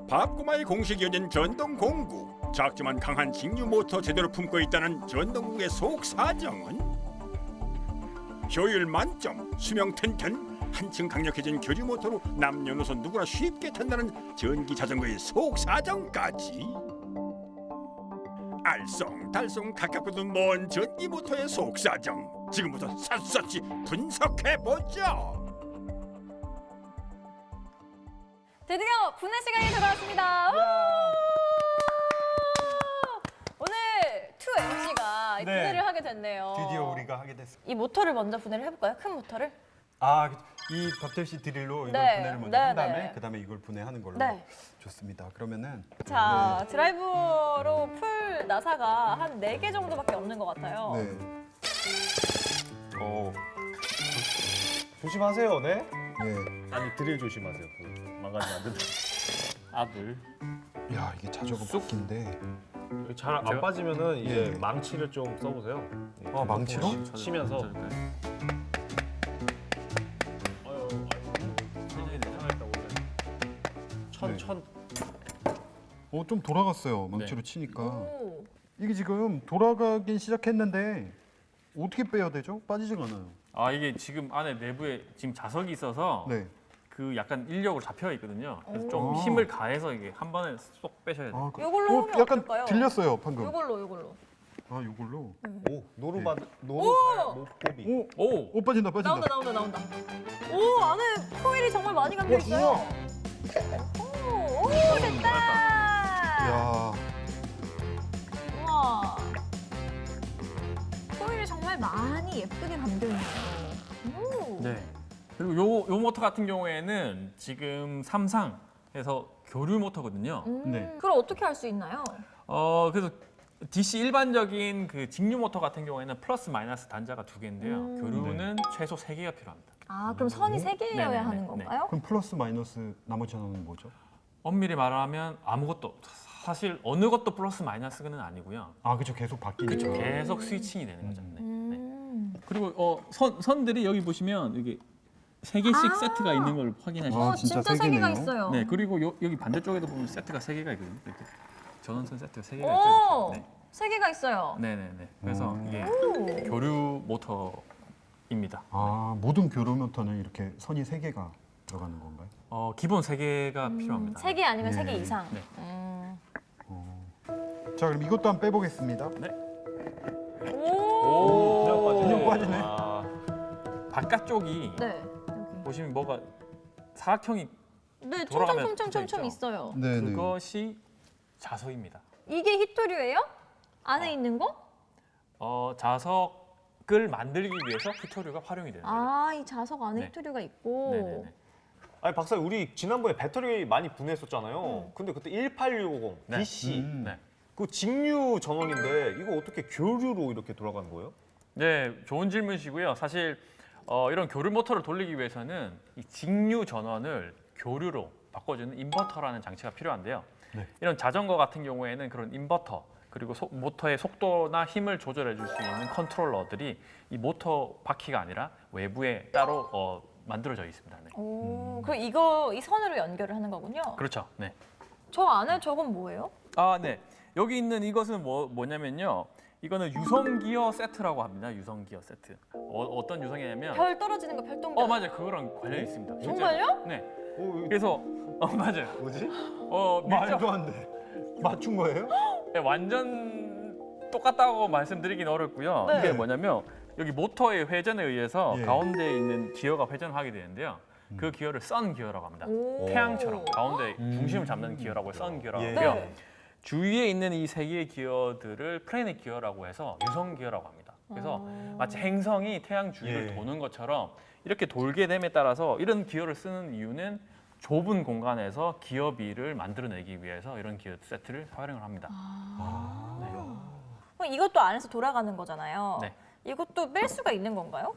밥꼬마의 공식 연인 전동공구. 작지만 강한 직류 모터 제대로 품고 있다는 전동공구의 속사정은? 효율 만점, 수명 튼튼, 한층 강력해진 교류 모터로 남녀노소 누구나 쉽게 탄다는 전기 자전거의 속사정까지. 알쏭달쏭 가깝고도 먼 전기 모터의 속사정. 지금부터 샅샅이 분석해보죠. 드디어 분해 시간이 돌아왔습니다. 오늘 이 네. 분해를 하게 됐네요. 드디어 우리가 하게 됐습니다. 이 모터를 먼저 분해를 해볼까요? 큰 모터를? 아, 이 박텔씨 드릴로 이걸 네, 분해를 먼저 네, 한 다음에 네. 그다음에 이걸 분해하는 걸로. 네. 좋습니다. 그러면은 자, 드라이버로 풀 나사가 한 4개 정도밖에 없는 것 같아요. 네. 조심하세요, 네. 네. 아니 드릴 조심하세요. 망가지면 안 된다. 아들. 야, 이게 자전거 바퀴인데. 잘 안 빠지면은 이제 예. 망치를 좀 써보세요. 아, 망치로? 치면서. 천. 좀 돌아갔어요. 망치로 네. 치니까. 오. 이게 지금 돌아가긴 시작했는데 어떻게 빼야 되죠? 빠지지가 않아요. 아 이게 지금 안에 내부에 지금 자석이 있어서 네. 그 약간 인력으로 잡혀 있거든요. 그래서 좀 아. 힘을 가해서 이게 한 번에 쏙 빼셔야 돼요. 요걸로 하면 약간 어떨까요? 들렸어요, 방금. 요걸로. 아, 요걸로. 오, 노루발 오! 목고비. 오, 빠진다. 나온다. 오, 안에 코일이 정말 많이 감겨 있어요. 오, 됐다. 야, 우와. 코일이 정말 많이 예쁘게 감겨 있네요. 오. 네. 그리고 요 모터 같은 경우에는 지금 삼상에서 교류 모터거든요. 네. 그럼 어떻게 할 수 있나요? 그래서 DC 일반적인 그 직류 모터 같은 경우에는 플러스 마이너스 단자가 2개인데요. 교류는 최소 3개가 필요합니다. 아, 그럼 선이 3개여야 네네네. 하는 건가요? 그럼 플러스 마이너스 나머지 하나는 뭐죠? 엄밀히 말하면 아무것도 사실 어느 것도 플러스 마이너스는 아니고요. 아, 그렇죠. 계속 바뀌니까. 그렇죠. 계속 스위칭이 되는 거죠. 네. 네. 그리고 선들이 여기 보시면 이게 3개씩 세트가 있는 걸 확인하실 수 아, 있어요. 진짜 진짜 세 3개가 개네요. 있어요. 네, 그리고 여기 반대쪽에도 보면 세트가 3개가 있거든요. 이렇게 전원선 세트가 3개가 오, 있죠. 3개가 있어요. 네, 네, 네. 그래서 이게 오. 교류 모터입니다. 아, 모든 교류 모터는 이렇게 선이 3개가 들어가는 건가요? 기본 3개가 필요합니다. 3개 아니면 네. 3개 이상. 네. 자, 그럼 이것도 한번 빼보겠습니다. 오. 그냥 빠지네. 바깥쪽이 네. 여기. 보시면 뭐가 사각형이 네, 돌아가면 촘촘촘촘 붙어 있죠. 있어요. 네, 그것이 자석입니다. 이게 히토류예요? 안에 있는 거? 자석을 만들기 위해서 히토류가 활용이 되는 거죠. 아, 이 자석 안에 네. 히토류가 있고. 네, 네, 네. 아니 박사님, 우리 지난번에 배터리 많이 분해했었잖아요. 근데 그때 18650 네. DC 네. 그 직류 전원인데 이거 어떻게 교류로 이렇게 돌아가는 거예요? 네, 좋은 질문이시고요. 사실 이런 교류 모터를 돌리기 위해서는 이 직류 전원을 교류로 바꿔주는 인버터라는 장치가 필요한데요. 네. 이런 자전거 같은 경우에는 그런 인버터 그리고 모터의 속도나 힘을 조절해 줄 수 있는 컨트롤러들이 이 모터 바퀴가 아니라 외부에 따로 만들어져 있습니다. 네. 오, 그럼 이 선으로 연결을 하는 거군요. 그렇죠. 네. 저 안에 저건 뭐예요? 아, 네. 여기 있는 이것은 뭐냐면요. 이거는 유성 기어 세트라고 합니다. 유성 기어 세트. 어떤 유성이냐면 별 떨어지는 거 별똥별. 맞아요. 그거랑 관련이 있습니다. 실제로. 정말요? 네. 오, 그래서 맞아요. 뭐지? 말도 안 돼. 맞춘 거예요? 네, 완전 똑같다고 말씀드리긴 어렵고요. 네. 이게 뭐냐면 여기 모터의 회전에 의해서 예. 가운데 있는 기어가 회전을 하게 되는데요. 그 기어를 선 기어라고 합니다. 오. 태양처럼 가운데 중심을 잡는 기어라고 선 기어라고 예. 하고요. 네. 주위에 있는 이 세 개의 기어들을 플래닛 기어라고 해서 유성 기어라고 합니다. 그래서 마치 행성이 태양 주위를 예. 도는 것처럼 이렇게 돌게 됨에 따라서 이런 기어를 쓰는 이유는 좁은 공간에서 기어비를 만들어내기 위해서 이런 기어 세트를 활용을 합니다. 그럼 이것도 안에서 돌아가는 거잖아요. 네. 이것도 뺄 수가 있는 건가요?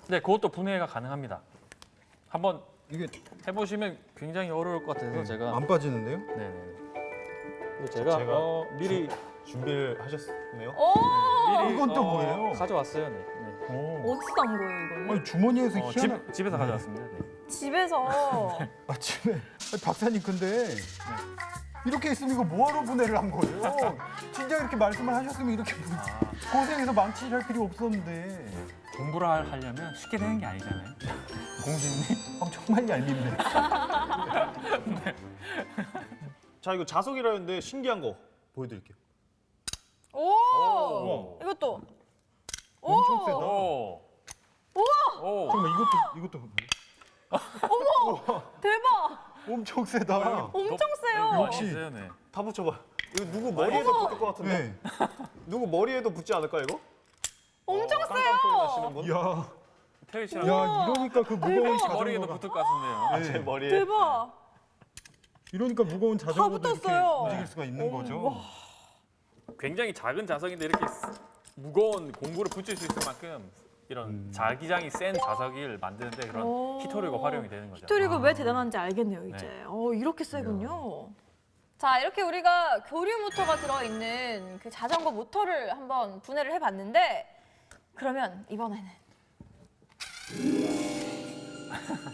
네, 그것도 분해가 가능합니다. 한번 이게 해보시면 굉장히 어려울 것 같아서 제가 안 빠지는데요? 네네. 제가 미리 준비를 하셨네요? 오! 이건 또 뭐예요? 가져왔어요. 네. 네. 어디서 난 거예요, 이거는? 아니, 주머니에서 희한한 집에서 가져왔습니다. 네. 집에서. 아침에 박사님 근데 이렇게 있으면 이거 뭐하러 분해를 한 거예요? 진짜 이렇게 말씀을 하셨으면 이렇게 고생해서 망치를 할 필요 없었는데. 공부를 하려면 쉽게 되는 게 아니잖아요. 공주님. 정말 얄밉네. 자, 이거 자석이라는데 신기한 거 보여드릴게요. 오! 이것도. 엄청 세다. 오. 오. 잠깐만 이것도 대박! 엄청 세다. 엄청 세요. 역시. 네. 다 붙여봐. 이거 누구 머리에도 붙을 것 같은데? 누구 머리에도 붙지 않을까 이거? 엄청 깡깡 소리 세요. 나시는 분? 야, 태일 씨랑 이러니까 그 무거운 머리에도 자전거가 붙을 것 같은데요. 제 머리에. 대박. 이러니까 무거운 자전거도 이렇게 붙었어요. 움직일 수가 있는 거죠. 굉장히 작은 자석인데 이렇게 무거운 공구를 붙일 수 있을 만큼 이런 자기장이 센 자석을 만드는데 그런 히토류가 활용이 되는 거죠. 히토리가 왜 대단한지 알겠네요, 이제. 이렇게 세군요. 자, 이렇게 우리가 교류 모터가 들어있는 그 자전거 모터를 한번 분해를 해봤는데 그러면 이번에는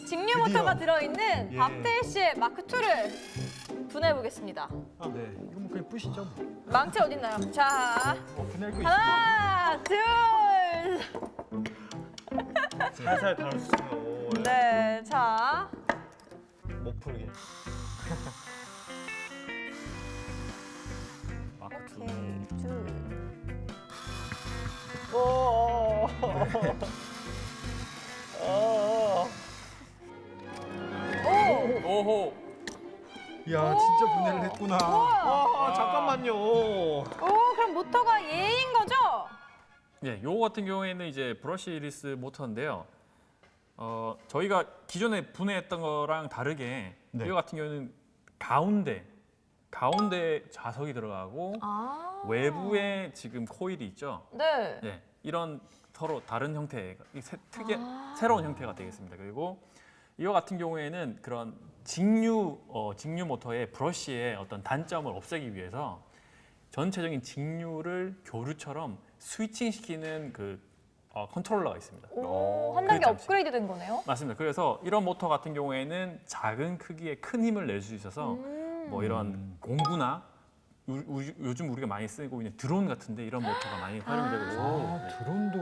직류 모터가 들어있는 박태일 씨의 마크 2를 분해해보겠습니다. 네, 이거 뭐 그냥 뿌시죠. 망치 어딨나요? 자, 분할 거 있어. 하나, 둘. 살살 다루세요. 네, 자. 못 풀게. 오케이, 둘. 오! 오호. 야, 진짜 분해를 했구나. 잠깐만요. 오, 그럼 모터가 얘인 거죠? 예, 요거 같은 경우에는 이제 브러시리스 모터인데요. 저희가 기존에 분해했던 거랑 다르게 네. 이거 같은 경우는 가운데 자석이 들어가고 아. 외부에 지금 코일이 있죠. 네. 예, 이런 서로 다른 형태의 새로운 형태가 되겠습니다. 그리고 이거 같은 경우에는 그런 직류 모터의 브러쉬의 어떤 단점을 없애기 위해서 전체적인 직류를 교류처럼 스위칭시키는 그 컨트롤러가 있습니다. 오, 한 단계 잠시. 업그레이드 된 거네요? 맞습니다. 그래서 이런 모터 같은 경우에는 작은 크기에 큰 힘을 낼 수 있어서 뭐 이런 공구나 요즘 우리가 많이 쓰고 있는 드론 같은데 이런 모터가 많이 활용이 되고 있습니다. 네. 드론도.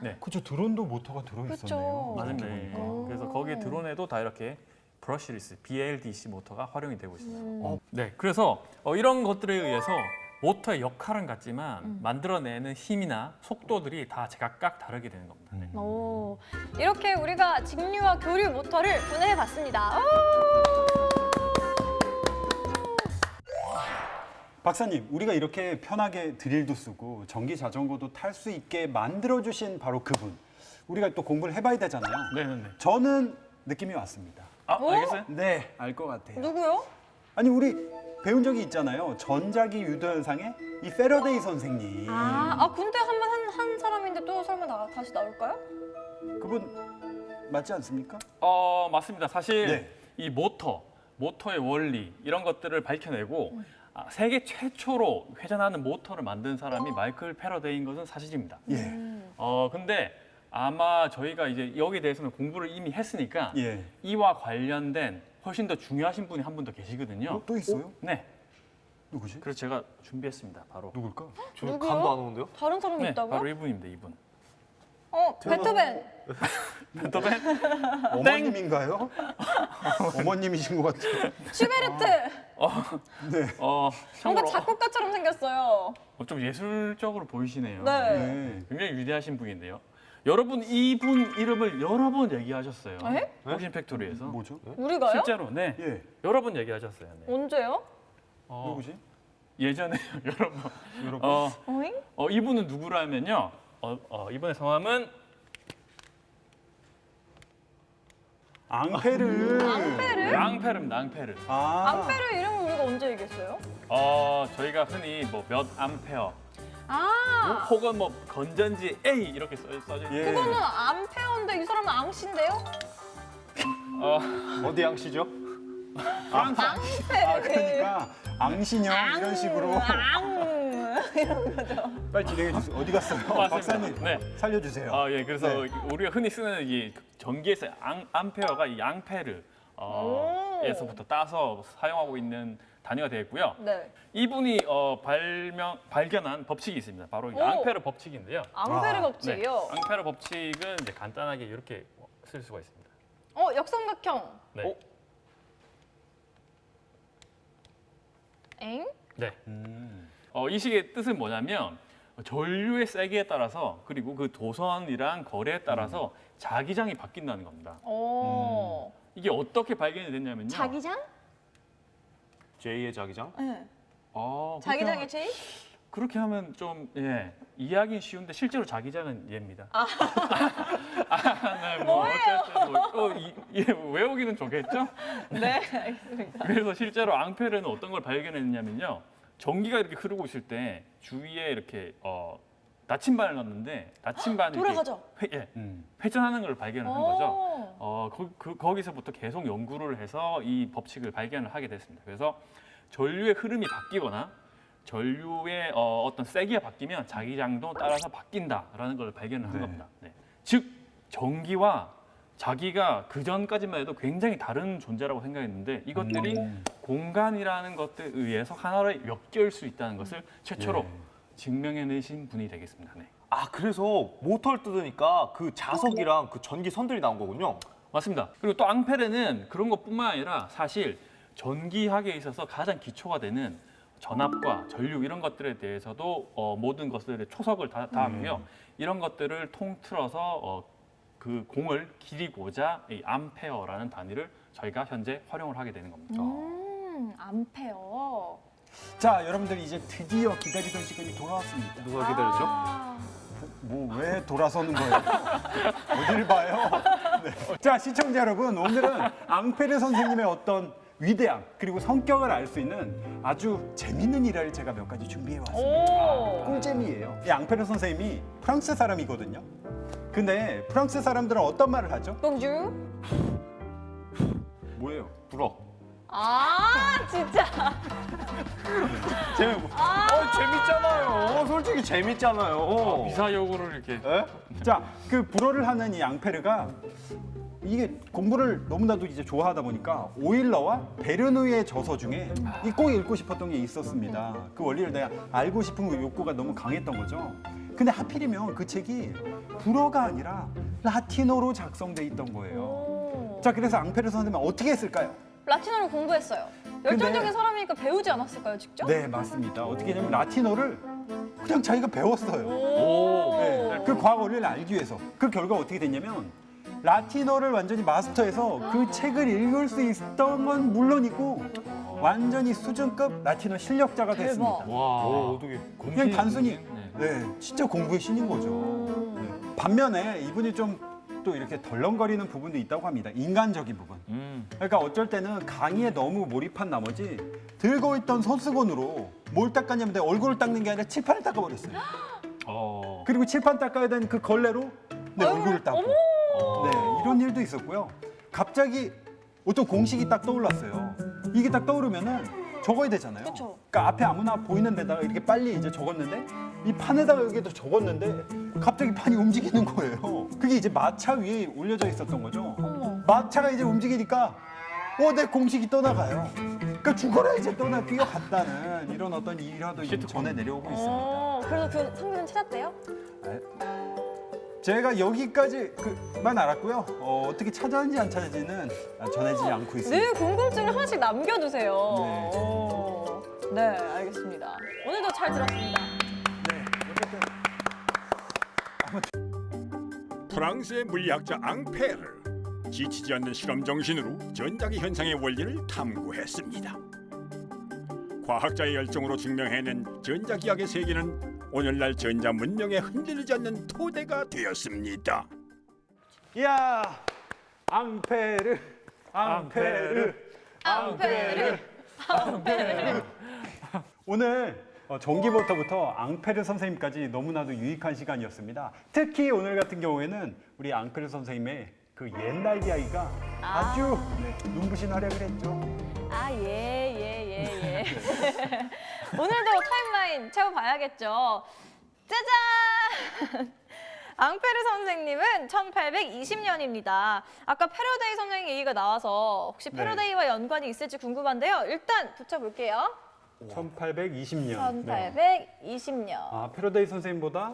네. 그렇죠. 드론도 모터가 들어있었네요. 그쵸. 맞습니다. 이렇게 예. 보니까. 그래서 거기에 드론에도 다 이렇게 브러시리스, BLDC 모터가 활용이 되고 있습니다. 네, 그래서 이런 것들에 의해서 모터의 역할은 같지만 만들어내는 힘이나 속도들이 다 제각각 다르게 되는 겁니다. 네. 오, 이렇게 우리가 직류와 교류 모터를 분해해봤습니다. 박사님, 우리가 이렇게 편하게 드릴도 쓰고 전기 자전거도 탈 수 있게 만들어주신 바로 그분. 우리가 또 공부를 해봐야 되잖아요. 네네네. 저는 느낌이 왔습니다. 알겠어요? 네, 알 것 같아요. 누구요? 아니, 우리 배운 적이 있잖아요. 전자기 유도 현상의 이 페러데이 선생님. 근데 한 사람인데 또 설마 다시 나올까요? 그분 맞지 않습니까? 맞습니다. 사실 네. 이 모터의 원리 이런 것들을 밝혀내고 세계 최초로 회전하는 모터를 만든 사람이 마이클 패러데이인 것은 사실입니다. 예. 근데 아마 저희가 이제 여기에 대해서는 공부를 이미 했으니까 예. 이와 관련된 훨씬 더 중요하신 분이 한 분 더 계시거든요. 또 있어요? 네. 누구지? 그래서 제가 준비했습니다. 바로. 누굴까? 저 누구요? 감도 안 오는데요? 다른 사람이 네, 있다고요? 바로 이분입니다. 이분. 베토벤. 베토벤? 어머님인가요? 어머님이신 것 같아요. 슈베르트. 네. 뭔가 참고로 작곡가처럼 생겼어요. 좀 예술적으로 보이시네요. 네. 네. 굉장히 위대하신 분인데요. 여러분 이분 이름을 여러 번 얘기하셨어요. 에? 호신 팩토리에서. 뭐죠? 우리가요? 실제로 네. 예. 여러 번 얘기하셨어요. 네. 언제요? 누구지? 예전에 여러 번. 여러분. 어잉? 이분은 누구라면요. 이분의 성함은 앙페르. 앙페르입니다. 앙페르. 앙페르 이름을 우리가 언제 얘기했어요? 저희가 흔히 뭐 몇 암페어 아, 혹은 뭐 건전지 A 이렇게 써져 있는. 예. 그거는 암페어인데 이 사람은 앙씨인데요? 어디 양씨죠? 앙페르. 그러니까 앙신형 이런 식으로 이런 거죠. 빨리 진행해 주세요. 어디 갔어요? 맞습니다. 박사님 네. 살려주세요. 예, 그래서 네. 우리가 흔히 쓰는 이 전기에서 암페어가 이 앙페르 에서부터 따서 사용하고 있는 단위가 되겠고요. 네. 이분이 발견한 법칙이 있습니다. 바로 이 오! 앙페르 법칙인데요. 앙페르 아, 법칙이요? 네. 앙페르 법칙은 이제 간단하게 이렇게 쓸 수가 있습니다. 역삼각형. 네. 엥? 네. 이 식의 뜻은 뭐냐면 전류의 세기에 따라서 그리고 그 도선이랑 거리에 따라서 자기장이 바뀐다는 겁니다. 이게 어떻게 발견이 됐냐면요. 자기장? 제2의 자기장? 네. 그렇게 자기장의 하면- 제이? 그렇게 하면 좀 이해하기 쉬운데 실제로 자기장은 얘입니다. 네, 뭐 어쨌든 외우기는 좋겠죠? 네, 알겠습니다. 그래서 실제로 앙페르는 어떤 걸 발견했냐면요. 전기가 이렇게 흐르고 있을 때 주위에 이렇게 나침반을 놨는데 나침반이 돌아가죠? 회전하는 걸 발견을 한 거죠. 거기서부터 계속 연구를 해서 이 법칙을 발견을 하게 됐습니다. 그래서 전류의 흐름이 바뀌거나 전류의 어떤 세기가 바뀌면 자기장도 따라서 바뀐다라는 걸 발견을 한 겁니다. 네. 즉 전기와 자기가 그 전까지만 해도 굉장히 다른 존재라고 생각했는데 이것들이 공간이라는 것들에 의해서 하나로 엮일 수 있다는 것을 최초로 증명해내신 분이 되겠습니다. 네. 아, 그래서 모터를 뜯으니까 그 자석이랑 그 전기 선들이 나온 거군요. 맞습니다. 그리고 또 앙페르는 그런 것뿐만 아니라 사실 전기학에 있어서 가장 기초가 되는 전압과 전류 이런 것들에 대해서도 모든 것들의 초석을 다 하고요. 이런 것들을 통틀어서 그 공을 기리고자 이 암페어라는 단위를 저희가 현재 활용을 하게 되는 겁니다. 암페어. 자, 여러분들 이제 드디어 기다리던 시간이 돌아왔습니다. 누가 기다렸죠? 뭐 왜 돌아서는 거예요? 어딜 봐요? 네. 자, 시청자 여러분, 오늘은 앙페르 선생님의 어떤 위대함 그리고 성격을 알 수 있는 아주 재밌는 일을 제가 몇 가지 준비해 왔습니다. 꿀잼이에요. 이 앙페르 선생님이 프랑스 사람이거든요. 근데 프랑스 사람들은 어떤 말을 하죠? 봉주. 뭐예요? 불어. 진짜. 재밌잖아요. 솔직히 재밌잖아요. 미사여구를 이렇게 자, 그 불어를 하는 이 앙페르가 이게 공부를 너무나도 이제 좋아하다 보니까 오일러와 베르누이의 저서 중에 이 꼭 읽고 싶었던 게 있었습니다. 그 원리를 내가 알고 싶은 그 욕구가 너무 강했던 거죠. 근데 하필이면 그 책이 불어가 아니라 라틴어로 작성돼 있던 거예요. 자, 그래서 앙페르 선생님은 어떻게 했을까요? 라틴어를 공부했어요. 열정적인 사람이니까 배우지 않았을까요, 직접? 네, 맞습니다. 어떻게 했냐면 라틴어를 그냥 자기가 배웠어요. 오. 네, 그 과학 원리를 알기 위해서. 그 결과 어떻게 됐냐면 라틴어를 완전히 마스터해서 그 책을 읽을 수 있던 건 물론이고 완전히 수준급 라틴어 실력자가 됐습니다. 와, 어떻게? 그냥 단순히 진짜 공부의 신인 거죠. 네. 반면에 이분이 좀 또 이렇게 덜렁거리는 부분도 있다고 합니다. 인간적인 부분. 그러니까 어쩔 때는 강의에 너무 몰입한 나머지 들고 있던 손수건으로 뭘 닦았냐면 내 얼굴을 닦는 게 아니라 칠판을 닦아버렸어요. 그리고 칠판 닦아야 되는 그 걸레로 내 얼굴을 닦고. 네, 이런 일도 있었고요. 갑자기 어떤 공식이 딱 떠올랐어요. 이게 딱 떠오르면은 적어야 되잖아요. 그쵸. 그러니까 앞에 아무나 보이는 데다가 이렇게 빨리 이제 적었는데 이 판에다가 여기도 적었는데 갑자기 판이 움직이는 거예요. 그게 이제 마차 위에 올려져 있었던 거죠. 마차가 이제 움직이니까 내 공식이 떠나가요. 그러니까 죽어라 이제 뛰어갔다는 이런 어떤 일화도 이제 전해 내려오고 있습니다. 그래서 그 상대는 찾았대요? 제가 여기까지만 알았고요. 어떻게 찾아는지 안 찾아지는 전해지지 않고 있습니다. 늘 궁금증을 하나씩 남겨두세요. 네. 네, 알겠습니다. 오늘도 잘 들었습니다. 네, 어쨌든 프랑스의 물리학자 앙페르. 지치지 않는 실험 정신으로 전자기 현상의 원리를 탐구했습니다. 과학자의 열정으로 증명해낸 전자기학의 세계는 오늘날 전자 문명에 흔들리지 않는 토대가 되었습니다. 이야, 앙페르. 오늘 전기부터부터 앙페르 선생님까지 너무나도 유익한 시간이었습니다. 특히 오늘 같은 경우에는 우리 앙페르 선생님의 그 옛날 이야기가 아주 눈부신 활약을 했죠. 예. 오늘도 타임라인 채워봐야겠죠. 짜잔! 앙페르 선생님은 1820년입니다. 아까 패러데이 선생님 얘기가 나와서 혹시 패러데이와 연관이 있을지 궁금한데요. 일단 붙여볼게요. 1820년. 1820년. 패러데이 선생님보다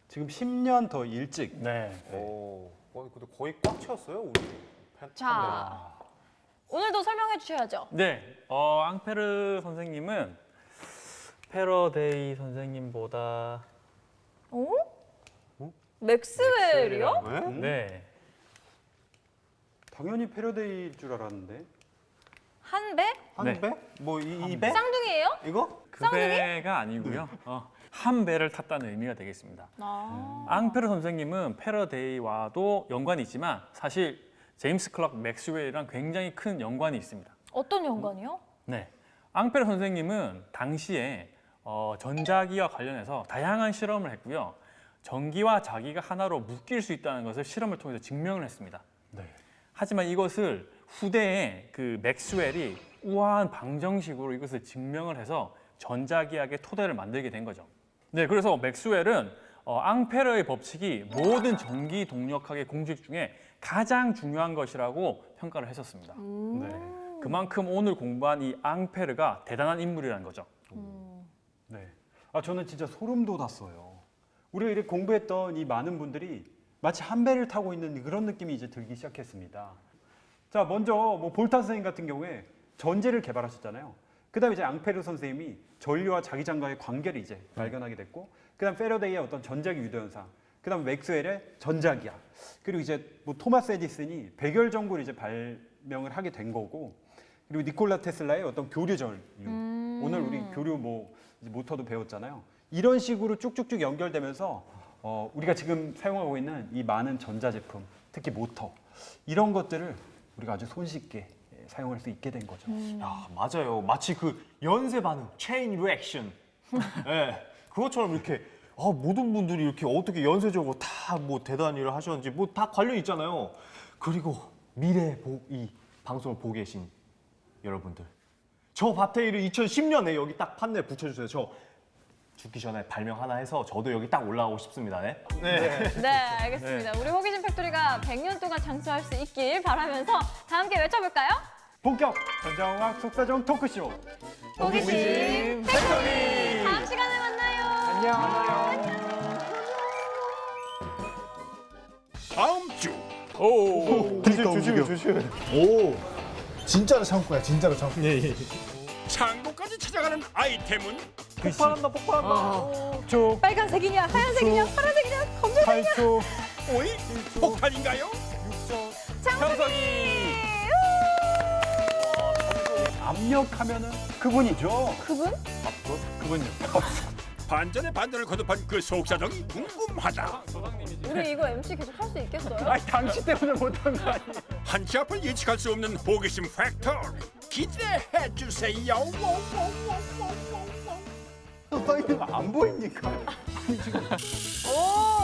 지금 10년 더 일찍. 네. 근데 거의 꽉 채웠어요, 우리. 자, 오늘도 설명해 주셔야죠. 네, 앙페르 선생님은 패러데이 선생님보다 맥스웰이요? 네. 당연히 패러데이일 줄 알았는데. 한 배? 한 네. 배? 뭐 이 배? 쌍둥이에요? 이거? 그 배가 아니고요. 한 배를 탔다는 의미가 되겠습니다. 앙페르 선생님은 패러데이와도 연관이 있지만 사실 제임스 클럭 맥스웰이랑 굉장히 큰 연관이 있습니다. 어떤 연관이요? 네, 앙페르 선생님은 당시에 전자기와 관련해서 다양한 실험을 했고요. 전기와 자기가 하나로 묶일 수 있다는 것을 실험을 통해서 증명을 했습니다. 하지만 이것을 후대에 그 맥스웰이 우아한 방정식으로 이것을 증명을 해서 전자기학의 토대를 만들게 된 거죠. 네, 그래서 맥스웰은 앙페르의 법칙이 모든 전기 동력학의 공식 중에 가장 중요한 것이라고 평가를 했었습니다. 그만큼 오늘 공부한 이 앙페르가 대단한 인물이라는 거죠. 네. 저는 진짜 소름 돋았어요. 우리가 이렇게 공부했던 이 많은 분들이 마치 한 배를 타고 있는 그런 느낌이 이제 들기 시작했습니다. 자, 먼저 뭐 볼타 선생님 같은 경우에 전제를 개발하셨잖아요. 그다음에 이제 앙페르 선생님이 전류와 자기장과의 관계를 이제 발견하게 됐고, 그다음 패러데이의 어떤 전자기 유도 현상, 그다음 맥스웰의 전자기학, 그리고 이제 뭐 토마스 에디슨이 백열 전구를 이제 발명을 하게 된 거고, 그리고 니콜라 테슬라의 어떤 교류 전류, 오늘 우리 교류 뭐 이제 모터도 배웠잖아요. 이런 식으로 쭉쭉쭉 연결되면서 우리가 지금 사용하고 있는 이 많은 전자제품, 특히 모터, 이런 것들을 우리가 아주 손쉽게 사용할 수 있게 된 거죠. 야, 맞아요. 마치 그 연쇄 반응, 체인 리액션. 예. 그것처럼 이렇게 모든 분들이 이렇게 어떻게 연쇄적으로 다 뭐 대단한 일을 하셨는지 뭐 다 관련 있잖아요. 그리고 이 방송을 보고 계신 여러분들, 저 밥테이를 2010년에 여기 딱 판넬 붙여주세요. 저 죽기 전에 발명 하나 해서 저도 여기 딱 올라가고 싶습니다. 네. 네, 알겠습니다. 우리 호기심 팩토리가 100년 동안 장수할 수 있길 바라면서 다 함께 외쳐볼까요? 본격 전자공학 속사정 토크쇼. 호기심 팩토리! 다음 시간에 만나요. 안녕. 다음 주 조심. 오, 진짜로 창고야, 진짜로 창고. 창고까지 찾아가는 아이템은 폭발한다. 초, 빨간색이냐, 하얀색이냐, 파란색이냐, 검정색이냐. 8초, 5일 폭탄인가요? 창석이! 압력하면은 그분이죠. 그분? 그분요. 반전에 반전을 거듭한 그 속사정이 궁금하다. 우리 이거 MC 계속 할 수 있겠어요? 당신 때문에 못한 거 아니에요? 한치 앞을 예측할 수 없는 호기심 팩토리 기대해 주세요. 선생님 안 보입니까? 오,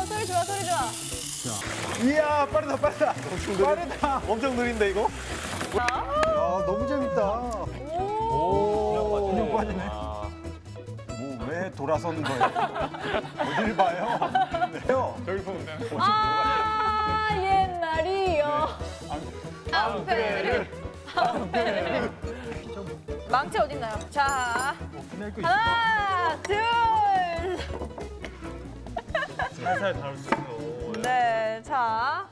소리 좋아, 소리 좋아. 이야, 빠르다. 빠르다. 엄청 느린데 이거? 야, 너무 재밌다. 오. 근육 빠지네. 왜 돌아서는 거예요? 어딜 봐요? 네요. 저기 보면 아, 옛날이요. 앙페르. 망치 어딨나요? 자, 하나, 둘. 살살 다룰 수 있어. 네, 자.